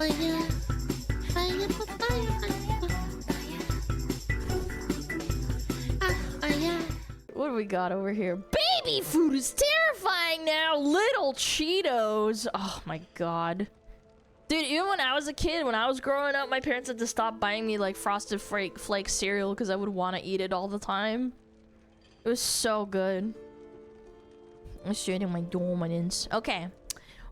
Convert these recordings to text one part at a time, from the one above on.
Fire, fire, fire. What do we got over here? Baby food is terrifying now. Little Cheetos. Oh my god. Dude, even when I was a kid, when I was growing up, my parents had to stop buying me like Frosted Flake cereal because I would want to eat it all the time. It was so good. I'm shooting my dominance. Okay.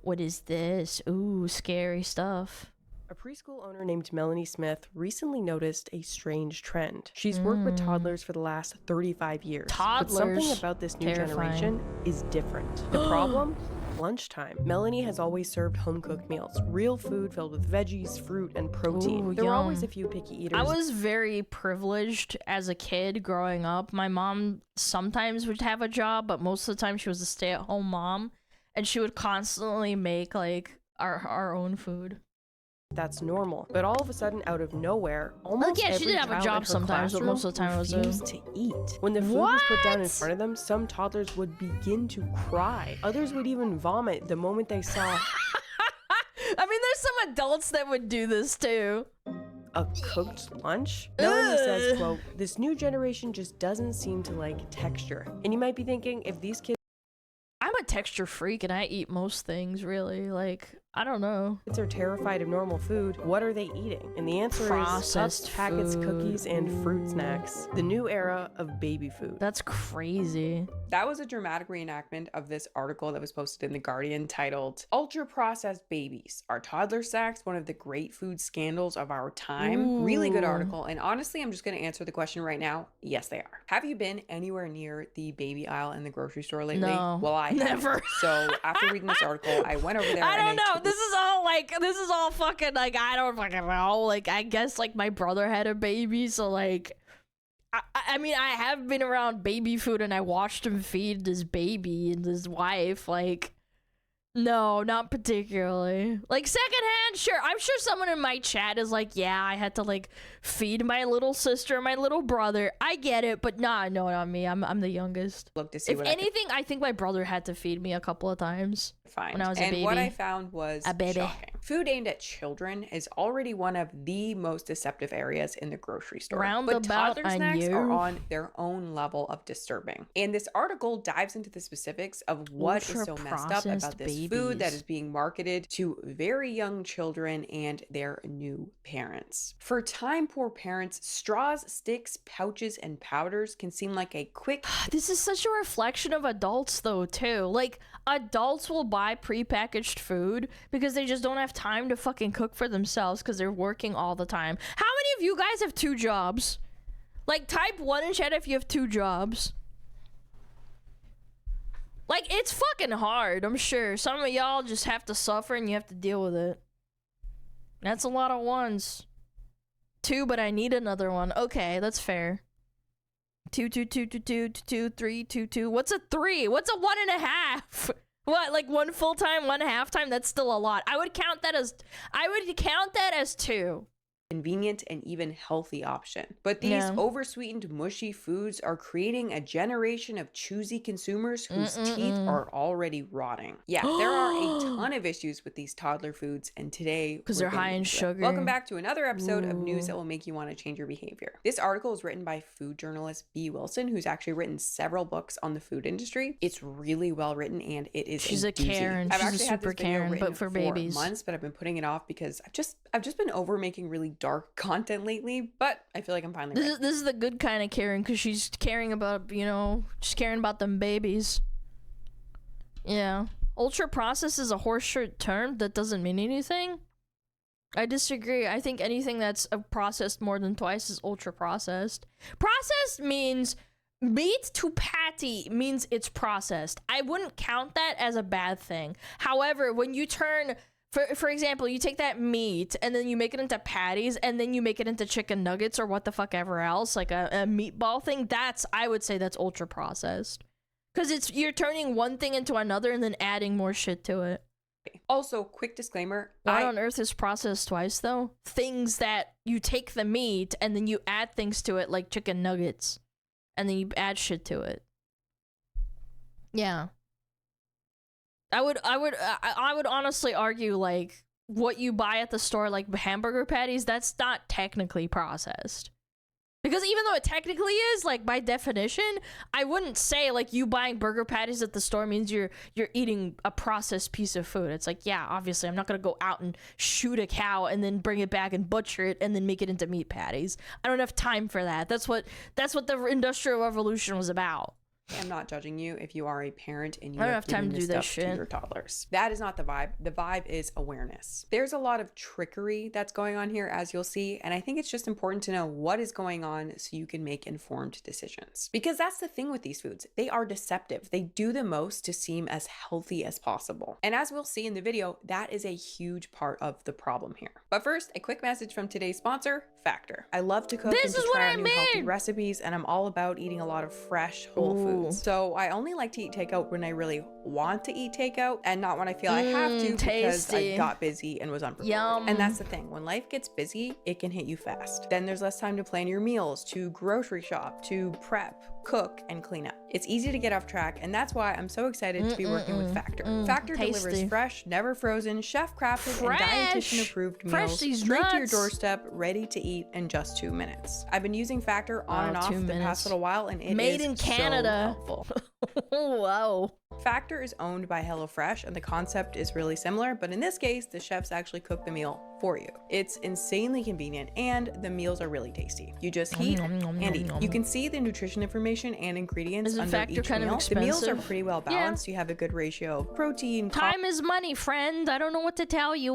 What is this? Ooh, scary stuff. A preschool owner named Melanie Smith recently noticed a strange trend. She's worked with toddlers for the last 35 years. Toddlers. But something about this new generation is different. The problem? Lunchtime. Melanie has always served home-cooked meals. Real food filled with veggies, fruit, and protein. Ooh, there were yum. always a few picky eaters. I was very privileged as a kid growing up. My mom sometimes would have a job, but most of the time she was a stay-at-home mom. And she would constantly make, like, our own food. That's normal. But all of a sudden, out of nowhere, almost yeah, she every did have a child job in her sometimes, but most of the time it was refused to eat. When the food was put down in What? front of them, some toddlers would begin to cry. Others would even vomit the moment they saw I mean, there's some adults that would do this too. a cooked lunch. Melanie says, quote, "This new generation just doesn't seem to like texture." And you might be thinking, if these kids I'm a texture freak and I eat most things, really. Like, I don't know. are terrified of normal food, what are they eating? And the answer is Processed puffs, packets, food. cookies, and fruit snacks. The new era of baby food. That's crazy. That was a dramatic reenactment of this article that was posted in The Guardian titled, "Ultra Processed Babies. Are Toddler Snacks One of the Great Food Scandals of Our Time?" Really good Ooh. article. And honestly, I'm just going to answer the question right now. Yes, they are. Have you been anywhere near the baby aisle in the grocery store lately? No, Well, I haven't. never. So after reading this article, I went over there I don't and know. This is all fucking, like, I don't fucking know. Like, I guess, like, my brother had a baby, so, like, I mean, I have been around baby food and I watched him feed his baby and his wife. Like, no, not particularly. Like, secondhand, sure. I'm sure someone in my chat is like, yeah, I had to, like, feed my little sister, my little brother. I get it, but nah, no, not me. I'm the youngest. look to see If what anything, I think my brother had to feed me a couple of times. I could find. when I was a and what baby. I found was A baby. shocking. Food aimed at children is already one of the most deceptive areas in the grocery store. But Roundabout toddler on snacks you. are on their own level of disturbing. And this article dives into the specifics of what is so messed up about this food that is being marketed to very young children and their new parents. For time-poor parents, straws, sticks, pouches, and powders can seem like a quick This is such a reflection of adults, though, too. Like, adults will buy prepackaged food because they just don't have time to fucking cook for themselves because they're working all the time. How many of you guys have 2 jobs? Like, type 1 in chat if you have 2 jobs. Like, it's fucking hard, I'm sure. Some of y'all just have to suffer and you have to deal with it. That's a lot of 1s. 2, but I need another one. Okay, that's fair. 2, 2, 2, 2, 2, 2, 3, 2, 2. What's a 3? What's a 1.5? What, like 1 full time, 1 half time? That's still a lot. I would count that as 2. convenient and even healthy option. But these oversweetened, mushy foods are creating a generation of choosy consumers whose teeth are already rotting. Yeah, there are a ton of issues with these toddler foods, and today Because they're high in sugar. Welcome back to another episode of news that will make you want to change your behavior. This article is written by food journalist B. Wilson, who's actually written several books on the food industry. It's really well written, and it is She's a doozy. Karen. I've She's a actually had super this video Karen, written but for babies. months, but I've been putting it off because I've just been over making really dark content lately, but I feel like I'm finally ready. This is the good kind of Karen, because she's caring about, you know, she's caring about them babies. Yeah. Ultra processed is a horseshit term that doesn't mean anything. I disagree. I think anything that's processed more than twice is ultra processed. Processed means meat to patty means it's processed. I wouldn't count that as a bad thing. However, when you turn, for example, you take that meat and then you make it into patties and then you make it into chicken nuggets or what the fuck ever else, like a meatball thing, I would say that's ultra processed. Because you're turning one thing into another and then adding more shit to it. Also, quick disclaimer. What on earth is processed twice, though? Things that you take the meat and then you add things to it, like chicken nuggets. And then you add shit to it. Yeah. I would honestly argue, like, what you buy at the store, like hamburger patties, that's not technically processed. Because even though it technically is, like, by definition, I wouldn't say, like, you buying burger patties at the store means you're eating a processed piece of food. It's like, yeah, obviously, I'm not gonna go out and shoot a cow and then bring it back and butcher it and then make it into meat patties. I don't have time for that. That's what the Industrial Revolution was about. I'm not judging you if you are a parent and you I don't have have time given to do this this stuff to shit. your toddlers. That is not the vibe. The vibe is awareness. There's a lot of trickery that's going on here, as you'll see, and I think it's just important to know what is going on so you can make informed decisions. Because that's the thing with these foods. They are deceptive. They do the most to seem as healthy as possible. And as we'll see in the video, that is a huge part of the problem here. But first, a quick message from today's sponsor, Factor. I love to cook and to try out new healthy recipes, and I'm all about eating a lot of fresh, whole foods. So I only like to eat takeout when I really want to eat takeout and not when I feel I have to because I got busy and was unprepared. Yum. And that's the thing. When life gets busy, it can hit you fast. Then there's less time to plan your meals, to grocery shop, to prep, cook, and clean up. It's easy to get off track, and that's why I'm so excited to be working with Factor. Factor delivers fresh, never frozen, chef-crafted, and dietitian-approved meals straight to your doorstep, ready to eat in just 2 minutes. I've been using Factor on and off the past little while, and it Made is in Canada. so helpful. Wow. Factor is owned by HelloFresh, and the concept is really similar, but in this case, the chefs actually cook the meal for you. It's insanely convenient, and the meals are really tasty. You just heat and eat. You can see the nutrition information and ingredients under Factor each kind meal. of The meals are expensive? pretty well balanced. You have a good ratio of protein, Time is money, friend. I don't know what to tell you.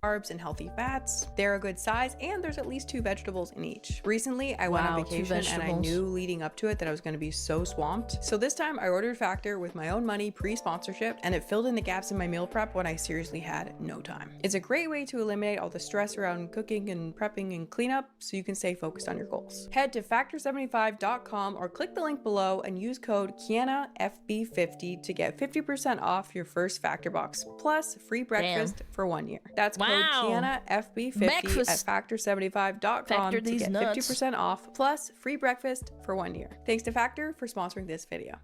carbs, and healthy fats. They're a good size, and there's at least 2 vegetables in each. Recently, I went on 2 vacation, and I vegetables. knew leading up to it that I was going to be so swamped. So this time, I ordered Factor with my own money, pre-sponsorship, and it filled in the gaps in my meal prep when I seriously had no time. It's a great way to eliminate all the stress around cooking and prepping and cleanup so you can stay focused on your goals. Head to factor75.com or click the link below and use code KianaFB50 to get 50% off your first Factor box plus free breakfast for 1 year. That's code KianaFB50 Breakfast. at factor75.com Factor to these get nuts. 50% off plus free breakfast for 1 year. Thanks to Factor for sponsoring this video.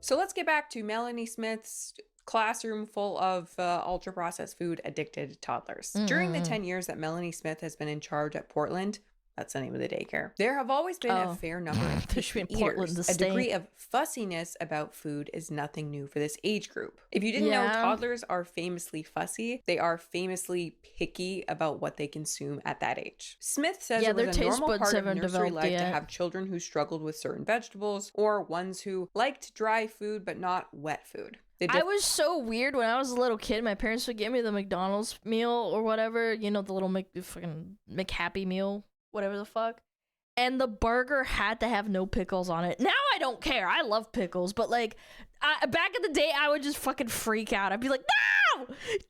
So let's get back to Melanie Smith's classroom full of ultra-processed food addicted toddlers. During the 10 years that Melanie Smith has been in charge at Portland, that's the name of the daycare, there have always been a fair number of There should be picky in Portland, eaters. the A state. degree of fussiness about food is nothing new for this age group. If you didn't know, toddlers are famously fussy. They are famously picky about what they consume at that age. Smith says it their was a taste normal buds part of haven't nursery developed life to yet. have children who struggled with certain vegetables or ones who liked dry food but not wet food. I was so weird when I was a little kid. My parents would get me the McDonald's meal or whatever, you know, the little fucking McHappy meal, whatever the fuck. And the burger had to have no pickles on it. Now I don't care. I love pickles, but like back in the day, I would just fucking freak out. I'd be like, no, take it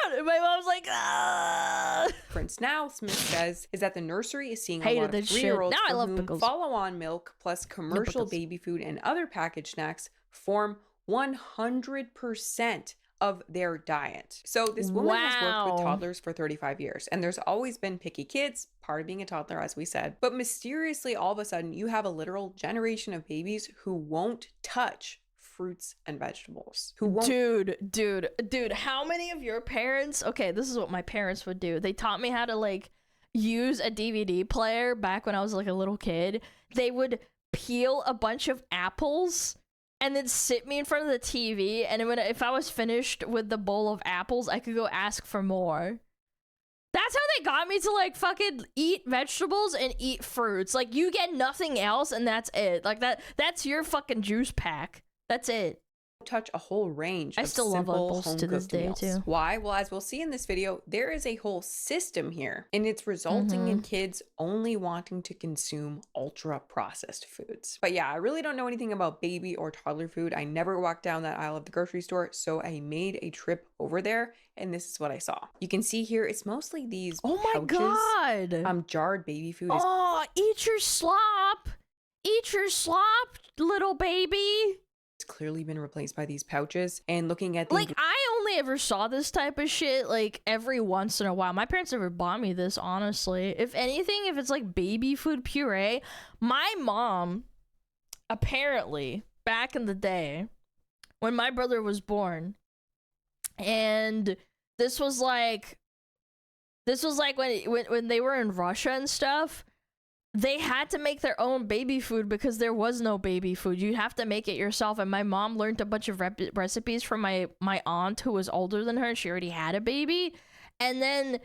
out. And my mom's like, ah. Difference now, Smith says, is that the nursery is seeing a Hated lot of this shit. 3-year-olds Now I for love whom pickles. follow-on milk plus commercial pickles. baby food and other packaged snacks form 100% of their diet. So this woman has worked with toddlers for 35 years, and there's always been picky kids, part of being a toddler, as we said. But mysteriously, all of a sudden, you have a literal generation of babies who won't touch fruits and vegetables. Who won't. Dude, how many of your parents? Okay, this is what my parents would do. They taught me how to like use a DVD player back when I was like a little kid. They would peel a bunch of apples and then sit me in front of the TV, and if I was finished with the bowl of apples, I could go ask for more. That's how they got me to like fucking eat vegetables and eat fruits. Like, you get nothing else and that's it. Like that's your fucking juice pack. That's it. Touch a whole range of still love simple apples to this home-cooked day, meals. too. Why? Well, as we'll see in this video, there is a whole system here, and it's resulting in kids only wanting to consume ultra-processed foods. But yeah, I really don't know anything about baby or toddler food. I never walked down that aisle of the grocery store, so I made a trip over there, and this is what I saw. You can see here, it's mostly these pouches. Jarred baby food. Eat your slop. Eat your slop, little baby. It's clearly been replaced by these pouches, and looking at the Like, I only ever saw this type of shit like every once in a while. My parents never bought me this, honestly. If anything, if it's like baby food puree, my mom, apparently, back in the day, when my brother was born, and this was like when they were in Russia and stuff. They had to make their own baby food because there was no baby food. You have to make it yourself. And my mom learned a bunch of recipes from my aunt who was older than her. She already had a baby. And then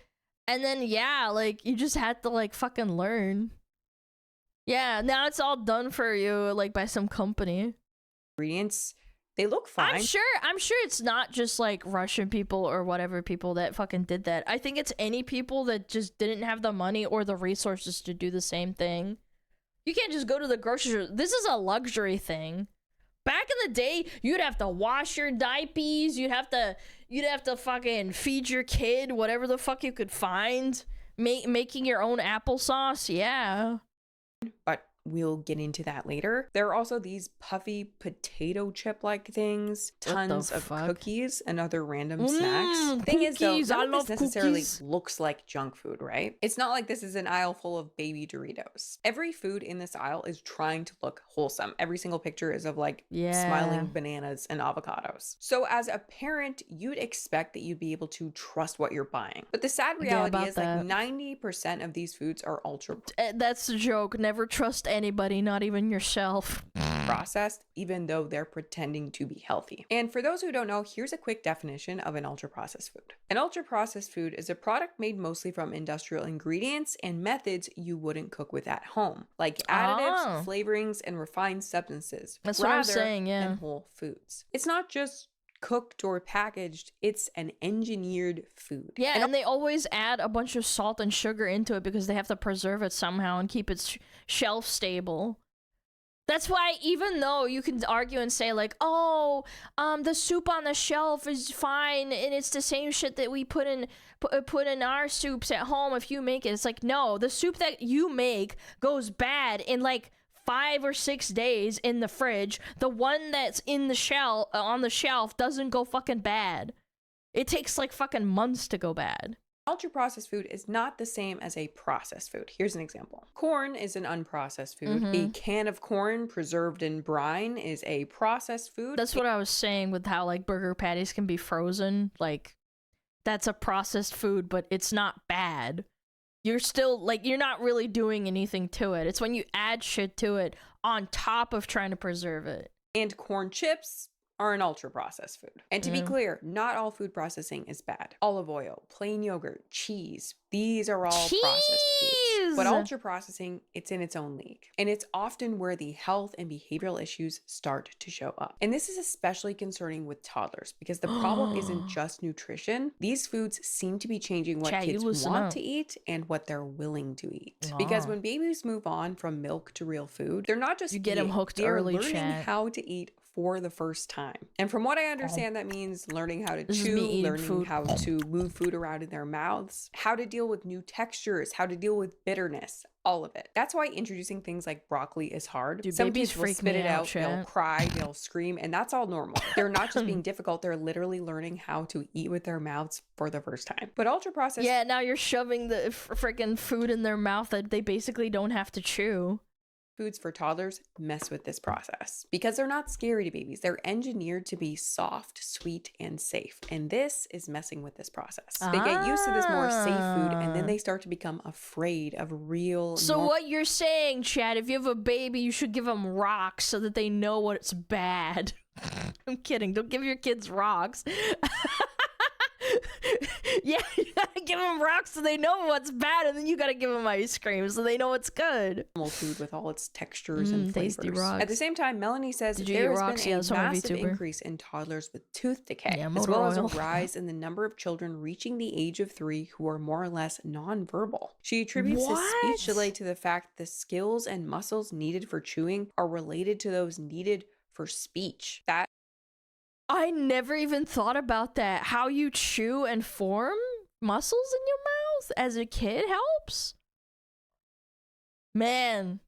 yeah, like you just had to like fucking learn. Yeah, now it's all done for you like by some company. Ingredients, they look fine. I'm sure it's not just like Russian people or whatever people that fucking did that. I think it's any people that just didn't have the money or the resources to do the same thing. You can't just go to the grocery store. This is a luxury thing. Back in the day, you'd have to wash your diapers, you'd have to fucking feed your kid whatever the fuck you could find. Making your own applesauce, yeah. But we'll get into that later. There are also these puffy potato chip like things, tons of cookies and other random snacks. Thing is though, none of this necessarily looks like junk food, right? It's not like this is an aisle full of baby Doritos. Every food in this aisle is trying to look wholesome. Every single picture is of like smiling bananas and avocados. So as a parent, you'd expect that you'd be able to trust what you're buying. But the sad reality is like 90% of these foods are ultra that's the joke. Never trust anybody, not even yourself. Processed, even though they're pretending to be healthy. And for those who don't know, here's a quick definition of an ultra-processed food. An ultra-processed food is a product made mostly from industrial ingredients and methods you wouldn't cook with at home, like additives, flavorings, and refined substances. That's what I'm saying, than whole foods. It's not just cooked or packaged, it's an engineered food. Yeah, and they always add a bunch of salt and sugar into it because they have to preserve it somehow and keep it shelf stable. That's why even though you can argue and say like, oh, the soup on the shelf is fine and it's the same shit that we put in our soups at home if you make it. It's like, no, the soup that you make goes bad in like 5 or 6 days in the fridge. The one that's in the on the shelf doesn't go fucking bad. It takes like fucking months to go bad. Ultra-processed food is not the same as a processed food. Here's an example. Corn is an unprocessed food. A can of corn preserved in brine is a processed food. That's what I was saying with how like burger patties can be frozen. Like that's a processed food, but it's not bad. You're still like, you're not really doing anything to it. It's when you add shit to it on top of trying to preserve it. And corn chips are an ultra-processed food. And to be clear, not all food processing is bad. Olive oil, plain yogurt, cheese, these are all processed foods. But ultra-processing, it's in its own league. And it's often where the health and behavioral issues start to show up. And this is especially concerning with toddlers because the problem isn't just nutrition. These foods seem to be changing what kids want to eat and what they're willing to eat. Because when babies move on from milk to real food, they're not just them hooked early, learning how to eat for the first time. And from what I understand, that means learning how to chew, learning how to move food around in their mouths, how to deal with new textures, how to deal with bitterness, all of it. That's why introducing things like broccoli is hard. Dude, some kids will spit it out, they'll cry, they'll scream, and that's all normal. They're not just being difficult, they're literally learning how to eat with their mouths for the first time. But ultra-processed... Yeah, now you're shoving the freaking food in their mouth that they basically don't have to chew. Foods for toddlers mess with this process because they're not scary to babies. They're engineered to be soft, sweet, and safe. And this is messing with this process. They get used to this more safe food and then they start to become afraid of real... So what you're saying, Chad, if you have a baby, you should give them rocks so that they know what's bad. I'm kidding. Don't give your kids rocks. Yeah, you gotta give them rocks so they know what's bad, and then you gotta give them ice cream so they know it's good. Food with all its textures and flavors. Tasty rocks. At the same time, Melanie says there has been a massive increase in toddlers with tooth decay, as well as a rise in the number of children reaching the age of 3 who are more or less nonverbal. She attributes this speech delay to the fact the skills and muscles needed for chewing are related to those needed for speech. I never even thought about that. How you chew and form muscles in your mouth as a kid helps? Man,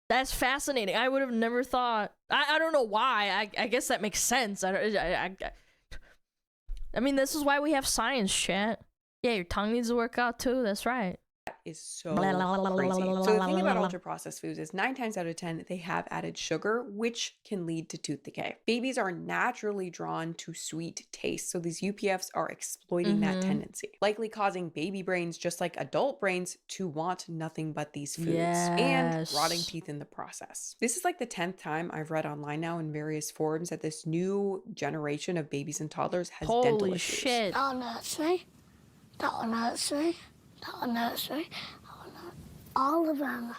that's fascinating. I would have never thought. I don't know why. I guess that makes sense. I mean, this is why we have science, chat. Yeah, your tongue needs to work out too. That's right. is so crazy. So the thing about ultra processed foods is 9 times out of 10 they have added sugar, which can lead to tooth decay. Babies are naturally drawn to sweet taste, so these UPFs are exploiting that tendency, likely causing baby brains, just like adult brains, to want nothing but these foods and rotting teeth in the process. This is like the 10th time I've read online now in various forums that this new generation of babies and toddlers has dental issues. Shit. That one hurts me. That one hurts me. That one hurts me. All of them.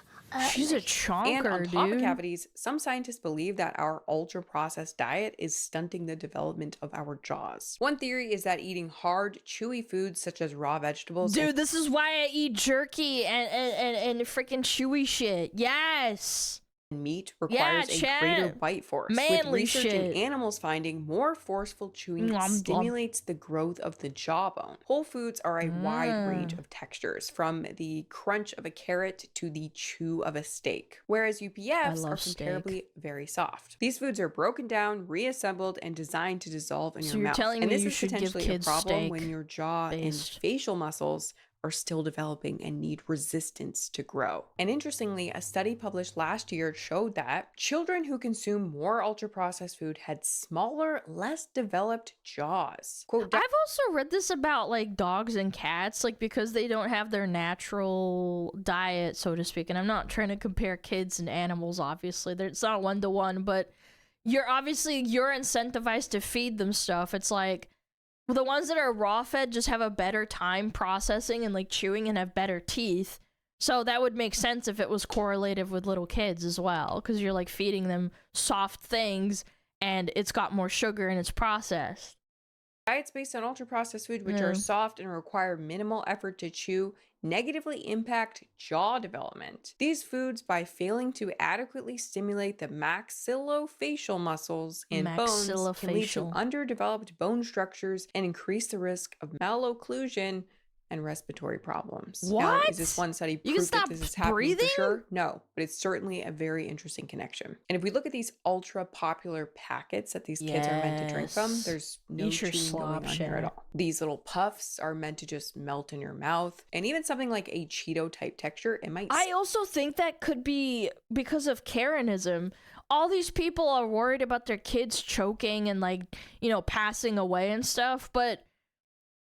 She's a chonker, and on top dude. of cavities, some scientists believe that our ultra-processed diet is stunting the development of our jaws. One theory is that eating hard, chewy foods such as raw vegetables. Dude, this is why I eat jerky and freaking chewy shit. Yes. Meat requires a greater bite force, with research in shit. animals finding more forceful chewing stimulates the growth of the jawbone. Whole foods are a wide range of textures, from the crunch of a carrot to the chew of a steak, whereas UPFs are comparably very soft. These foods are broken down, reassembled, and designed to dissolve in your mouth. And this is potentially a problem when your jaw and facial muscles are still developing and need resistance to grow. And interestingly, a study published last year showed that children who consume more ultra-processed food had smaller, less developed jaws. Quote, I've also read this about like dogs and cats, like because they don't have their natural diet, so to speak. And I'm not trying to compare kids and animals, obviously. It's not one-to-one, but you're incentivized to feed them stuff. It's like, the ones that are raw fed just have a better time processing and like chewing and have better teeth. So that would make sense if it was correlative with little kids as well, because you're like feeding them soft things and it's got more sugar and it's processed. Diets based on ultra-processed food, which are soft and require minimal effort to chew, negatively impact jaw development. These foods, by failing to adequately stimulate the maxillofacial muscles and bones, can lead to underdeveloped bone structures and increase the risk of malocclusion and respiratory problems. What? Now, is this one study proof that this is happening for sure? No, but it's certainly a very interesting connection. And if we look at these ultra popular packets that these kids are meant to drink from, there's no chewing going on here at all. These little puffs are meant to just melt in your mouth, and even something like a Cheeto type texture, it might. I also think that could be because of Karenism. All these people are worried about their kids choking and like, passing away and stuff, but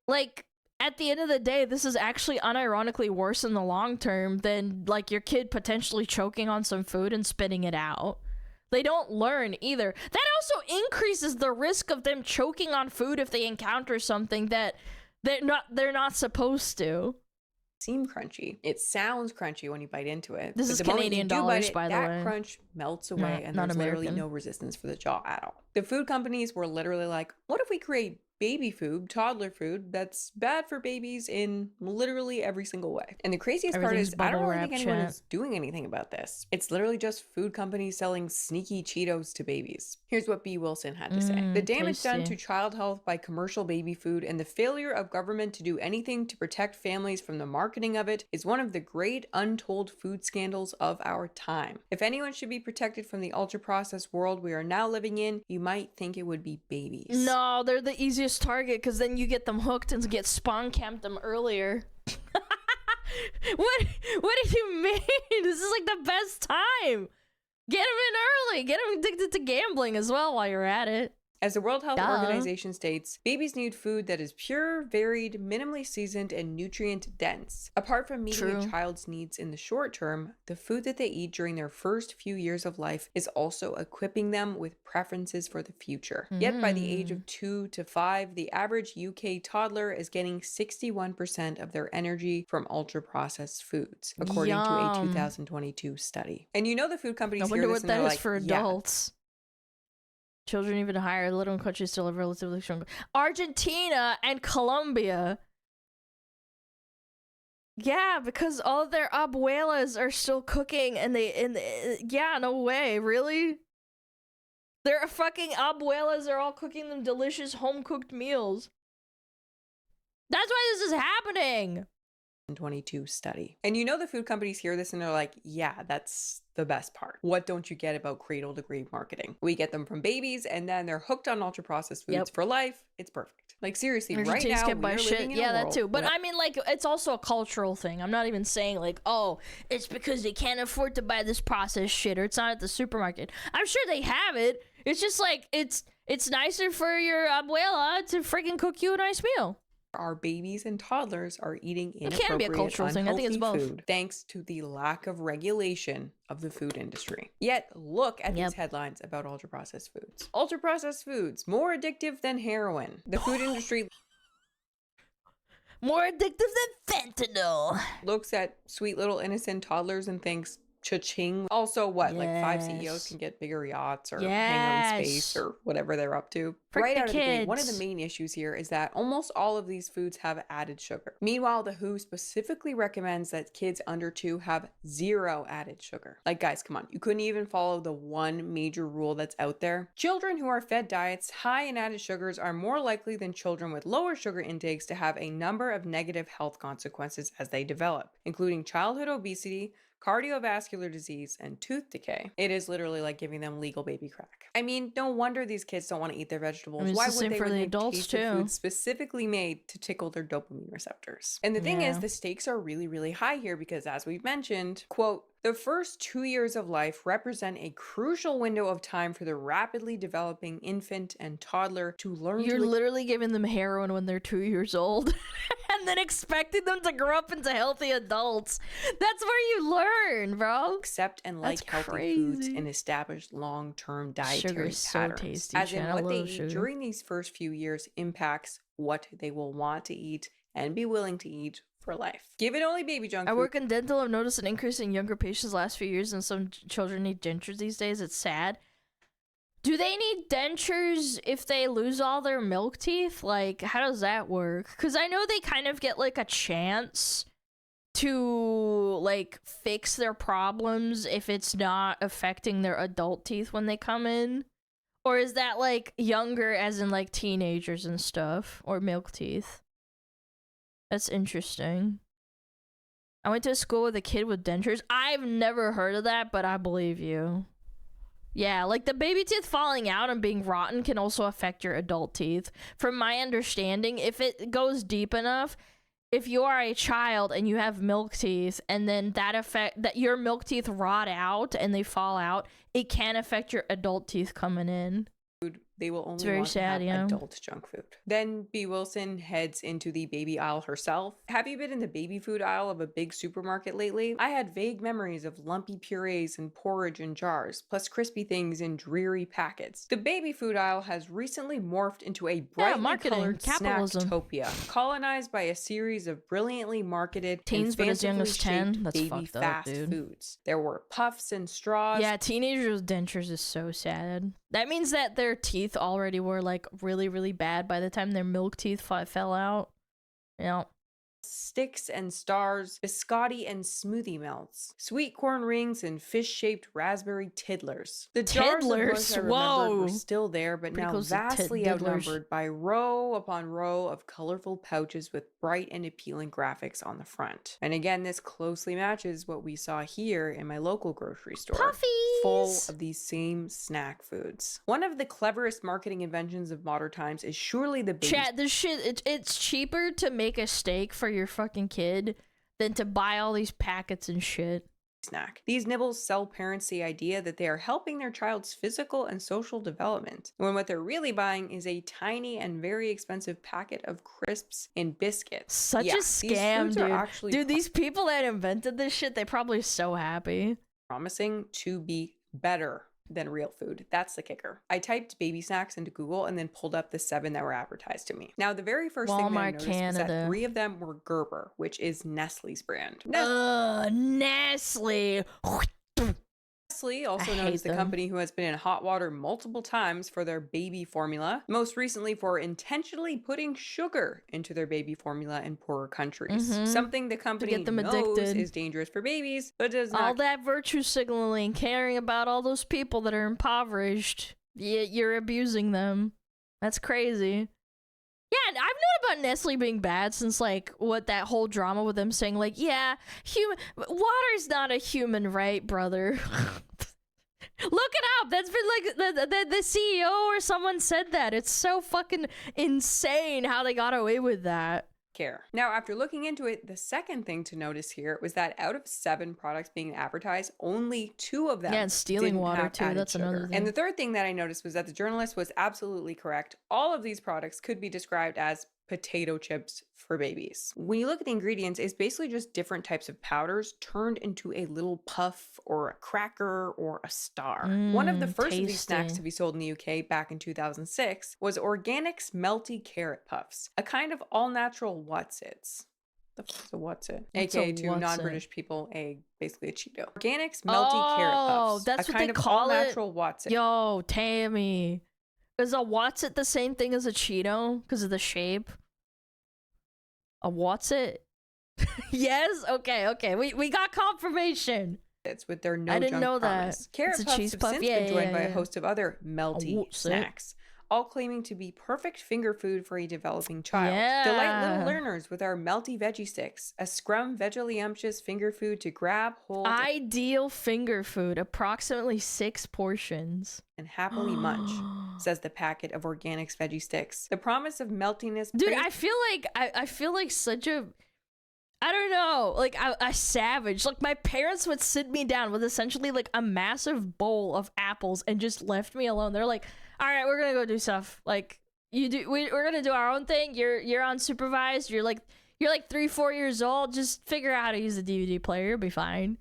like, at the end of the day, this is actually unironically worse in the long term than like your kid potentially choking on some food and spitting it out. They don't learn either. That also increases the risk of them choking on food if they encounter something that they're not supposed to. Seem crunchy. It sounds crunchy when you bite into it. This is Canadian dollars, by the way. That crunch melts away, and there's literally no resistance for the jaw at all. The food companies were literally like, what if we create baby food, toddler food, that's bad for babies in literally every single way? And the craziest part is, I don't really think anyone is doing anything about this. It's literally just food companies selling sneaky Cheetos to babies. Here's what B. Wilson had to say. The damage done to child health by commercial baby food and the failure of government to do anything to protect families from the marketing of it is one of the great untold food scandals of our time. If anyone should be protected from the ultra-processed world we are now living in, you might think it would be babies. No, they're the easiest target, because then you get them hooked and get spawn camped them earlier. What do you mean? This is like the best time. Get them in early. Get them addicted to gambling as well while you're at it. As the World Health Organization states, babies need food that is pure, varied, minimally seasoned, and nutrient dense. Apart from meeting a child's needs in the short term, the food that they eat during their first few years of life is also equipping them with preferences for the future. Yet by the age of 2 to 5, the average UK toddler is getting 61% of their energy from ultra-processed foods, according to a 2022 study. And the food companies hear this and they're like, is for adults. Children even higher, little countries still have relatively strong. Argentina and Colombia. Yeah, because all their abuelas are still cooking, and no way, really? Their fucking abuelas are all cooking them delicious home-cooked meals. That's why this is happening. 2022 study. And the food companies hear this and they're like, yeah, that's the best part. What don't you get about cradle to grave marketing? We get them from babies and then they're hooked on ultra processed foods for life. It's perfect. Like seriously, Energy right tanks now can't we buy are shit. living in Yeah, a that world too. But where- I mean, like, it's also a cultural thing. I'm not even saying like, oh, it's because they can't afford to buy this processed shit, or it's not at the supermarket. I'm sure they have it. It's just like it's nicer for your abuela to freaking cook you a nice meal. our babies and toddlers are eating It inappropriate, can be a cultural thing. I think it's unhealthy both. food thanks to the lack of regulation of the food industry. Yet, look at these headlines about ultra-processed foods. Ultra-processed foods, more addictive than heroin. The food industry More addictive than fentanyl. looks at sweet little innocent toddlers and thinks, cha-ching. Also, what, like 5 CEOs can get bigger yachts or hang out in space or whatever they're up to. Right out of the gate, one of the main issues here is that almost all of these foods have added sugar. Meanwhile, the WHO specifically recommends that kids under 2 have 0 added sugar. Like, guys, come on. You couldn't even follow the one major rule that's out there. Children who are fed diets high in added sugars are more likely than children with lower sugar intakes to have a number of negative health consequences as they develop, including childhood obesity, cardiovascular disease, and tooth decay. It is literally like giving them legal baby crack. I mean, no wonder these kids don't want to eat their vegetables. I mean, Why it's the would same they for when the they adults, taste the too. food specifically made to tickle their dopamine receptors? And the thing is, the stakes are really, really high here because, as we've mentioned, quote, the first 2 years of life represent a crucial window of time for the rapidly developing infant and toddler to learn You're to literally giving them heroin when they're 2 years old and then expecting them to grow up into healthy adults. That's where you learn, bro. accept and like That's healthy foods crazy. and establish long-term dietary Sugar is so patterns. tasty, As in Chan. I what they love eat sugar. during these first few years impacts what they will want to eat and be willing to eat for life. Give it only baby junk I food. work in dental. I've noticed an increase in younger patients the last few years, and some children need dentures these days. It's sad. Do they need dentures if they lose all their milk teeth? Like, how does that work? Because I know they kind of get, like, a chance to, like, fix their problems if it's not affecting their adult teeth when they come in. Or is that, like, younger as in, like, teenagers and stuff? Or milk teeth? That's interesting. I went to a school with a kid with dentures. I've never heard of that, but I believe you. Yeah, like the baby teeth falling out and being rotten can also affect your adult teeth. From my understanding, if it goes deep enough, if you are a child and you have milk teeth and then that your milk teeth rot out and they fall out, it can affect your adult teeth coming in. They will only very want sad, to have yeah. adult junk food. Then B. Wilson heads into the baby aisle herself. Have you been in the baby food aisle of a big supermarket lately? I had vague memories of lumpy purees and porridge in jars, plus crispy things in dreary packets. The baby food aisle has recently morphed into a brightly marketing, colored capitalism. snacktopia, colonized by a series of brilliantly marketed Teens, and but as young as fancifully 10? shaped That's baby fucked up, fast dude. foods. There were puffs and straws. Yeah, teenagers with dentures is so sad. That means that their teeth already were like really, really bad by the time their milk teeth fell out. Yeah. Sticks and stars, biscotti and smoothie melts, sweet corn rings, and fish-shaped raspberry tiddlers. The jars of Tiddlers? course I remembered were Whoa. still there, but Pretty now close to vastly tiddlers. outnumbered by row upon row of colorful pouches with bright and appealing graphics on the front. And again, this closely matches what we saw here in my local grocery store. Puffies! Full of these same snack foods. One of the cleverest marketing inventions of modern times is surely the baby Chat, this shit, it's cheaper to make a steak for your fucking kid than to buy all these packets and shit. snack. These nibbles sell parents the idea that they are helping their child's physical and social development, when what they're really buying is a tiny and very expensive packet of crisps and biscuits. Such a these scam, foods are dude. actually Dude, these people that invented this shit, they probably so happy. promising to be better than real food. That's the kicker. I typed baby snacks into Google and then pulled up the 7 that were advertised to me. Now, the very first thing that I Walmart noticed was that Canada. 3 of them were Gerber, which is Nestle's brand. Nestle. Nestle, also I known hate as the them. company who has been in hot water multiple times for their baby formula, most recently for intentionally putting sugar into their baby formula in poorer countries. Mhm. Something the company get them knows addicted. is dangerous for babies, but does not All that virtue signaling, caring about all those people that are impoverished, yet you're abusing them. That's crazy. Yeah, and I've known about Nestle being bad since, like, what, that whole drama with them saying, like, yeah, water's not a human right, brother. Look it up. That's been like the CEO or someone said that. It's so fucking insane how they got away with that. Care. Now, after looking into it, the second thing to notice here was that out of 7 products being advertised, only 2 of them and stealing didn't water have too. added That's sugar. another thing. And the third thing that I noticed was that the journalist was absolutely correct. All of these products could be described as potato chips for babies. When you look at the ingredients, it's basically just different types of powders turned into a little puff or a cracker or a star. One of the first of these snacks to be sold in the UK back in 2006 was Organic's Melty Carrot Puffs, a kind of all-natural What's-Its. The fuck's a What's-It? AKA to non-British people, basically a Cheeto. Organic's Melty Carrot Puffs. That's a what kind they of call all-natural What's-It. Yo, Tammy. Is a What's-It the same thing as a Cheeto because of the shape? A What's-It? Yes? Okay. We got confirmation. It's with their no I didn't junk know promise. that. Carrot It's a Puffs cheese have puff. since Yeah, been joined by yeah. a host of other melty What's it? snacks, all claiming to be perfect finger food for a developing child. Yeah. Delight little learners with our melty veggie sticks, a scrum vegetariumptious finger food to grab, hold, Ideal finger food, approximately 6 portions. and happily munch, says the packet of Organics veggie sticks. The promise of meltiness. Dude, I feel like such a, I don't know, like a savage. Like my parents would sit me down with essentially like a massive bowl of apples and just left me alone. They're like, all right, we're gonna go do stuff. Like we're gonna do our own thing. You're unsupervised. You're like 3-4 years old. Just figure out how to use the DVD player. You'll be fine.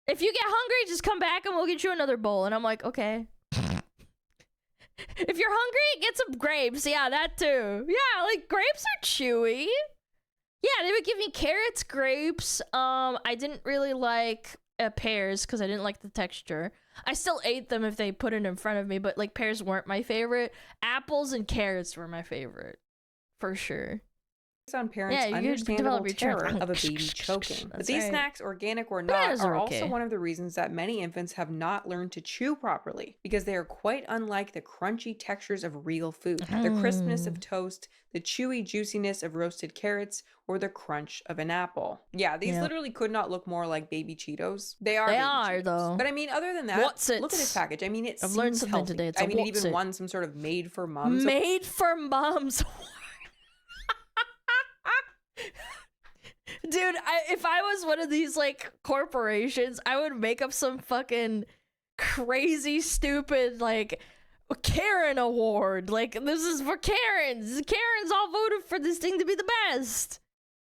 If you get hungry, just come back and we'll get you another bowl. And I'm like, okay. If you're hungry, get some grapes. Yeah, that too. Yeah, like grapes are chewy. Yeah, they would give me carrots, grapes. I didn't really like pears because I didn't like the texture. I still ate them if they put it in front of me, but like pears weren't my favorite. Apples and carrots were my favorite, for sure. On parents' understandable terror of a baby choking. But these snacks, organic or not, are also one of the reasons that many infants have not learned to chew properly, because they are quite unlike the crunchy textures of real food, the crispness of toast, the chewy juiciness of roasted carrots, or the crunch of an apple. Yeah, these literally could not look more like baby Cheetos. They are Cheetos. Though. But I mean, other than that, look at this package. I mean, I've learned something healthy. Today. I mean, it even won some sort of made for moms. Made for moms. Dude, if I was one of these like corporations, I would make up some fucking crazy stupid like Karen award. Like, this is for Karens. Karens all voted for this thing to be the best.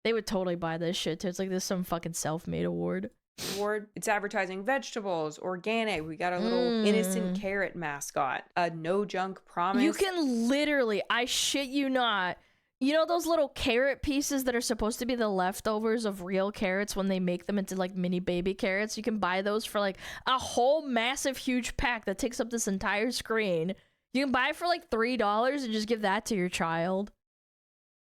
They would totally buy this shit too. It's like this some fucking self-made award. It's advertising vegetables, organic. We got a little innocent carrot mascot, a no junk promise. You can literally, I shit you not, you know those little carrot pieces that are supposed to be the leftovers of real carrots when they make them into like mini baby carrots? You can buy those for like a whole massive huge pack that takes up this entire screen. You can buy it for like $3 and just give that to your child.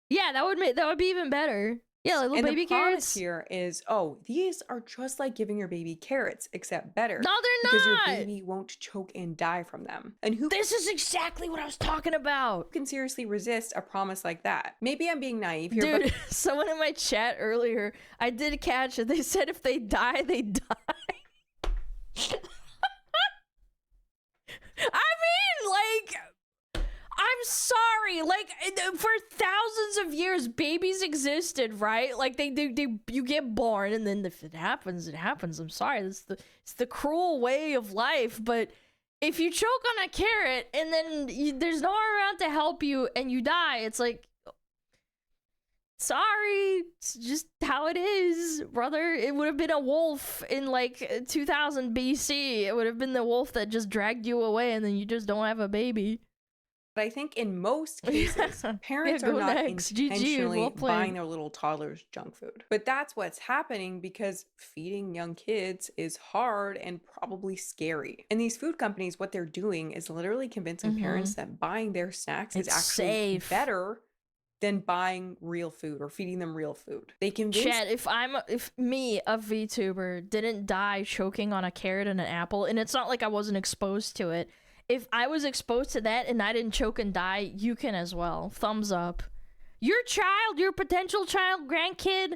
Yeah, that would be even better. Yeah, like little baby carrots. The promise here is, these are just like giving your baby carrots, except better. No, they're because not. Your baby won't choke and die from them. And This is exactly what I was talking about. Who can seriously resist a promise like that? Maybe I'm being naive here, dude. Someone in my chat earlier, I did catch it. They said if they die, they die. I mean, like, I'm sorry. Like, for thousands of years, babies existed, right? Like, you get born, and then if it happens, it happens. I'm sorry. It's the cruel way of life. But if you choke on a carrot, and then there's no one around to help you, and you die, it's like, sorry, it's just how it is, brother. It would have been a wolf in like 2000 BC. It would have been the wolf that just dragged you away, and then you just don't have a baby. But I think in most cases, parents are not intentionally buying their little toddlers junk food. But that's what's happening because feeding young kids is hard and probably scary. And these food companies, what they're doing is literally convincing parents that buying their snacks is actually better than buying real food or feeding them real food. They convince— Chad, if me, a VTuber, didn't die choking on a carrot and an apple, and it's not like I wasn't exposed to it, if I was exposed to that and I didn't choke and die, you can as well. Thumbs up. Your child, your potential child, grandkid,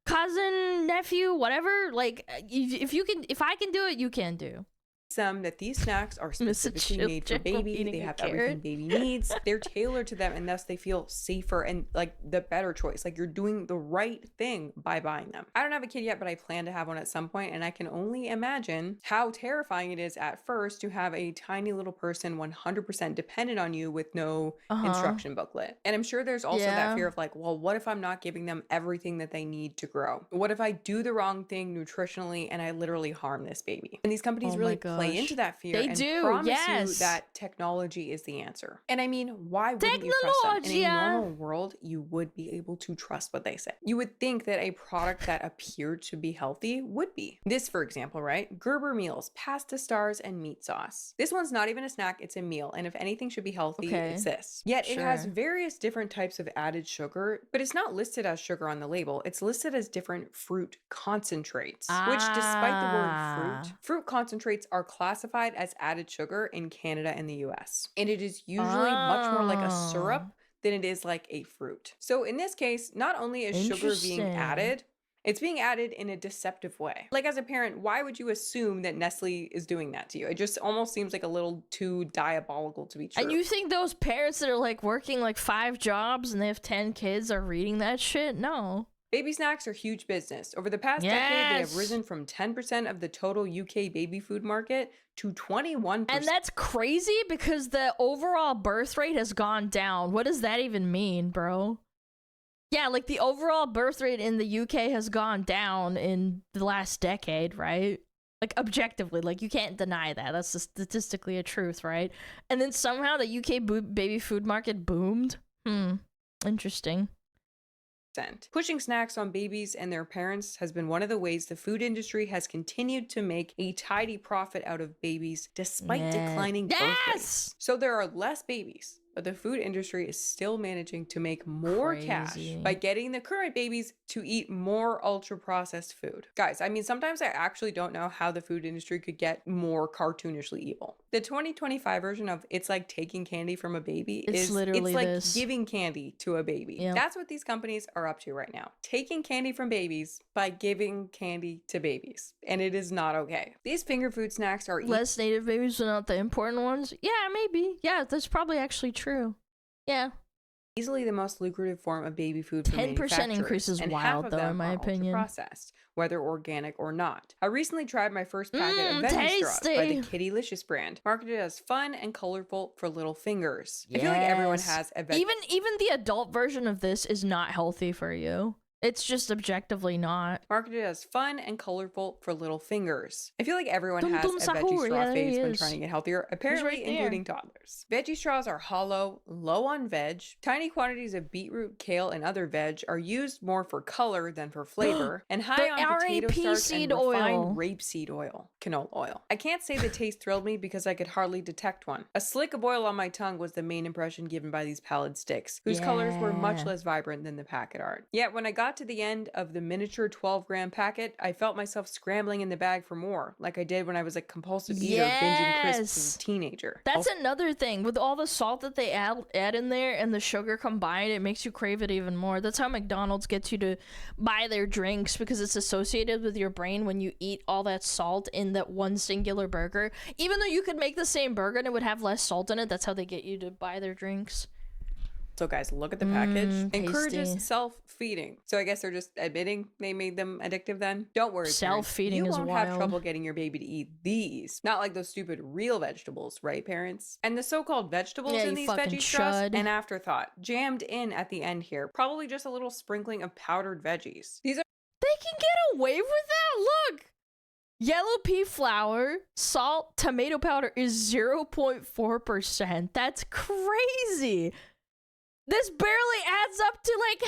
cousin, nephew, whatever, like, if I can do it, you can do. them that these snacks are specifically made for baby. They have everything baby needs. They're tailored to them, and thus they feel safer and like the better choice. Like you're doing the right thing by buying them. I don't have a kid yet, but I plan to have one at some point, and I can only imagine how terrifying it is at first to have a tiny little person 100% dependent on you with no instruction booklet. And I'm sure there's also that fear of like, well, what if I'm not giving them everything that they need to grow? What if I do the wrong thing nutritionally and I literally harm this baby? And these companies really play into that fear and promise you that technology is the answer. And I mean, why wouldn't you trust them? In a normal world, you would be able to trust what they say. You would think that a product that appeared to be healthy would be. This, for example, right? Gerber meals, pasta stars, and meat sauce. This one's not even a snack, it's a meal. And if anything should be healthy, it's this. Yet it has various different types of added sugar, but it's not listed as sugar on the label. It's listed as different fruit concentrates, which despite the word fruit concentrates are classified as added sugar in Canada and the US. And it is usually much more like a syrup than it is like a fruit. So in this case, not only is sugar being added, it's being added in a deceptive way. Like as a parent, why would you assume that Nestle is doing that to you? It just almost seems like a little too diabolical to be true. And you think those parents that are like working like 5 jobs and they have 10 kids are reading that shit? No. Baby snacks are huge business. Over the past decade, they have risen from 10% of the total UK baby food market to 21%. And that's crazy because the overall birth rate has gone down. What does that even mean, bro? Yeah, like the overall birth rate in the UK has gone down in the last decade, right? Like objectively, like you can't deny that. That's just statistically a truth, right? And then somehow the UK baby food market boomed. Interesting. Pushing snacks on babies and their parents has been one of the ways the food industry has continued to make a tidy profit out of babies despite declining birth rates. So there are less babies, but the food industry is still managing to make more cash by getting the current babies to eat more ultra-processed food. Guys, I mean, sometimes I actually don't know how the food industry could get more cartoonishly evil. The 2025 version of It's Like Taking Candy from a Baby is literally like giving candy to a baby. Yep. That's what these companies are up to right now. Taking candy from babies by giving candy to babies. And it is not okay. These finger food snacks are less native babies are not the important ones. Yeah, maybe. Yeah, that's probably actually true. Yeah. Easily the most lucrative form of baby food for 10% increase is wild, though, in my opinion. Processed, whether organic or not. I recently tried my first packet of veggie straws by the Kittylicious brand, marketed as fun and colorful for little fingers. I feel like everyone has a even the adult version of this is not healthy for you. It's just objectively not. Marketed as fun and colorful for little fingers. I feel like everyone has a veggie straw phase when trying to get healthier, apparently including toddlers. Veggie straws are hollow, low on veg. Tiny quantities of beetroot, kale, and other veg are used more for color than for flavor, and high on potato starch and refined rapeseed oil, canola oil. I can't say the taste thrilled me because I could hardly detect one. A slick of oil on my tongue was the main impression given by these pallid sticks, whose colors were much less vibrant than the packet art. Yet when I got to the end of the miniature 12-gram packet, I felt myself scrambling in the bag for more, like I did when I was a compulsive eater binging crisps as a teenager. That's another thing. With all the salt that they add in there and the sugar combined, it makes you crave it even more. That's how McDonald's gets you to buy their drinks, because it's associated with your brain when you eat all that salt in that one singular burger. Even though you could make the same burger and it would have less salt in it, that's how they get you to buy their drinks. So guys, look at the package. Encourages self-feeding. So I guess they're just admitting they made them addictive then? Don't worry, self-feeding is wild. You won't have trouble getting your baby to eat these. Not like those stupid real vegetables, right, parents? And the so-called vegetables in these veggie straws, an afterthought, jammed in at the end here. Probably just a little sprinkling of powdered veggies. They can get away with that? Look! Yellow pea flour, salt, tomato powder is 0.4%. That's crazy! This barely adds up to like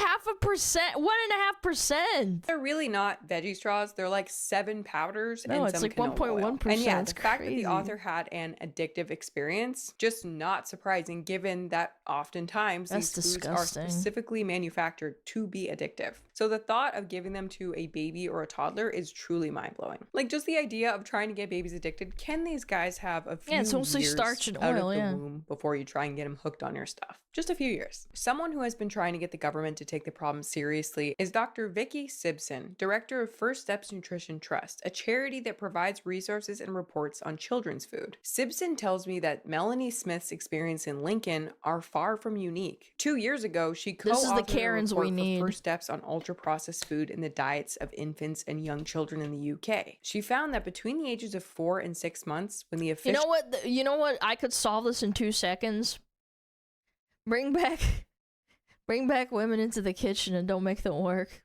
0.5%, 1.5%. They're really not veggie straws. They're like 7 powders and it's some like canola 1.1%. And yeah, the fact that the author had an addictive experience, just not surprising given that oftentimes these foods are specifically manufactured to be addictive. So the thought of giving them to a baby or a toddler is truly mind-blowing. Like just the idea of trying to get babies addicted, can these guys have a few it's mostly years starch and out oil, of the womb before you try and get them hooked on your stuff? Just a few years. this. Someone who has been trying to get the government to take the problem seriously is Dr. Vicky Sibson, director of First Steps Nutrition Trust, a charity that provides resources and reports on children's food. Sibson tells me that Melanie Smith's experience in Lincoln are far from unique. 2 years ago, she co-authored a report for First Steps on ultra-processed food in the diets of infants and young children in the UK. She found that between the ages of 4 and 6 months, when the official— You know what? I could solve this in 2 seconds. Bring back women into the kitchen and don't make them work.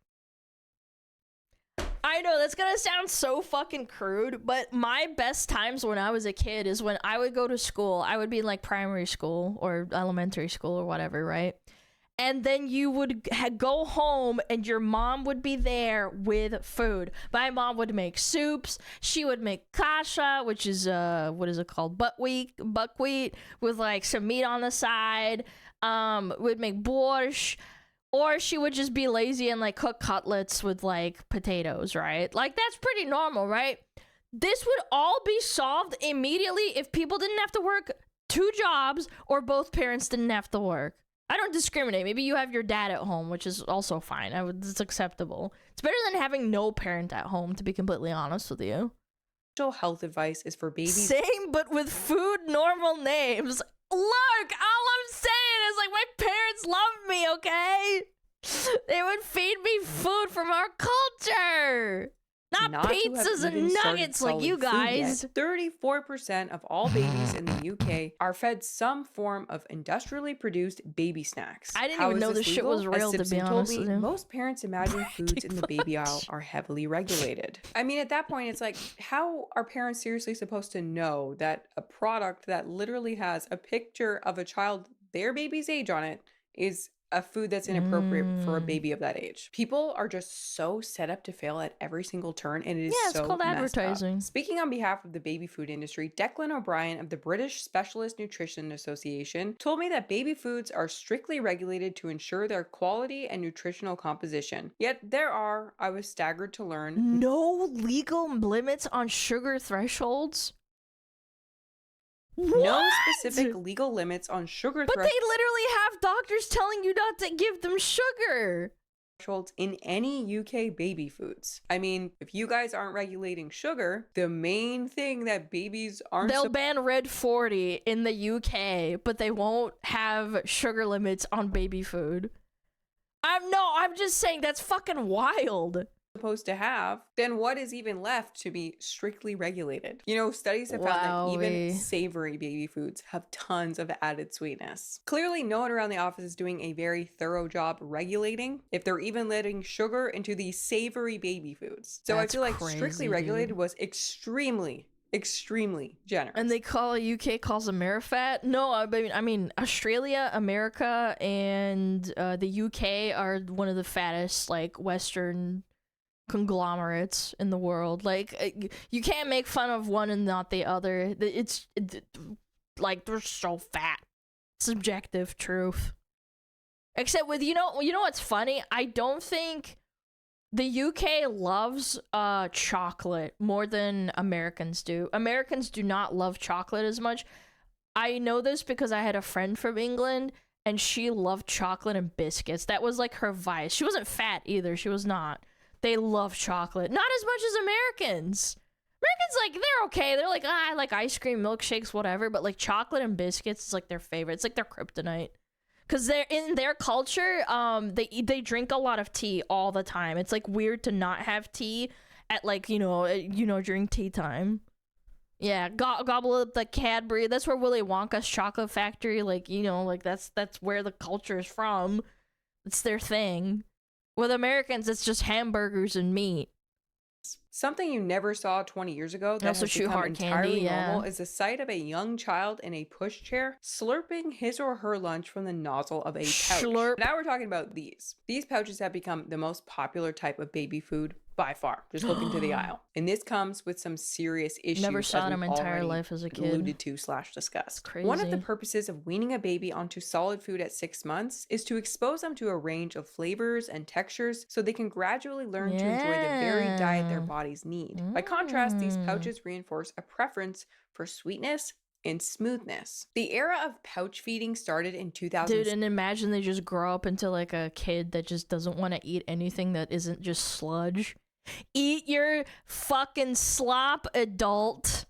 I know that's gonna sound so fucking crude, but my best times when I was a kid is when I would go to school. I would be in like primary school or elementary school or whatever, right? And then you would go home and your mom would be there with food. My mom would make soups. She would make kasha, which is, what is it called? Buckwheat with like some meat on the side. Would make borscht. Or she would just be lazy and like cook cutlets with like potatoes, right? Like that's pretty normal, right? This would all be solved immediately if people didn't have to work 2 jobs or both parents didn't have to work. I don't discriminate. Maybe you have your dad at home, which is also fine. It's acceptable. It's better than having no parent at home, to be completely honest with you. Health advice is for babies. Same, but with food normal names. Look, all I'm saying is like my parents loved me, okay? They would feed me food from our culture. Not pizzas and nuggets like you guys. 34% of all babies in the UK are fed some form of industrially produced baby snacks. I didn't even know this shit was real, to be honest with you. Most parents imagine foods in the baby aisle are heavily regulated. I mean, at that point, it's like, how are parents seriously supposed to know that a product that literally has a picture of a child, their baby's age on it, is a food that's inappropriate for a baby of that age? People are just so set up to fail at every single turn, and it is it's called advertising. Speaking on behalf of the baby food industry, Declan O'Brien of the British Specialist Nutrition Association told me that baby foods are strictly regulated to ensure their quality and nutritional composition. Yet there are, I was staggered to learn, no legal limits on sugar thresholds. No specific legal limits on sugar thresholds. But they literally have doctors telling you not to give them sugar thresholds in any UK baby foods. I mean, if you guys aren't regulating sugar, the main thing that babies aren't— They'll ban Red 40 in the UK, but they won't have sugar limits on baby food. I'm just saying that's fucking wild. Supposed to have, then what is even left to be strictly regulated? You know, studies have found that even savory baby foods have tons of added sweetness. Clearly, no one around the office is doing a very thorough job regulating if they're even letting sugar into these savory baby foods. So I feel like strictly regulated was extremely generous. And they call UK calls Amerifat. No, I mean Australia, America, and the UK are one of the fattest like Western conglomerates in the world. Like you can't make fun of one and not the other. It's like they're so fat. Subjective truth. Except with you know what's funny? I don't think the UK loves chocolate more than Americans do. Americans do not love chocolate as much. I know this because I had a friend from England and she loved chocolate and biscuits. That was like her vice. She wasn't fat either. She was not. They love chocolate. Not as much as Americans. Americans, like, they're okay. They're like, I like ice cream, milkshakes, whatever. But, like, chocolate and biscuits is, like, their favorite. It's, like, their kryptonite. Because they're in their culture, they drink a lot of tea all the time. It's, like, weird to not have tea at, like, during tea time. Yeah, gobble up the Cadbury. That's where Willy Wonka's chocolate factory, like, that's where the culture is from. It's their thing. With Americans, it's just hamburgers and meat. Something you never saw 20 years ago that has become entirely normal is the sight of a young child in a pushchair slurping his or her lunch from the nozzle of a pouch. Now we're talking about these. These pouches have become the most popular type of baby food by far. Just look into the aisle. And this comes with some serious issues. Never saw it in my entire life as a kid. Alluded to / discussed. Crazy. One of the purposes of weaning a baby onto solid food at 6 months is to expose them to a range of flavors and textures so they can gradually learn to enjoy the varied diet their bodies need. By contrast, these pouches reinforce a preference for sweetness and smoothness. The era of pouch feeding started in 2000. Dude, and imagine they just grow up into like a kid that just doesn't want to eat anything that isn't just sludge. Eat your fucking slop, adult.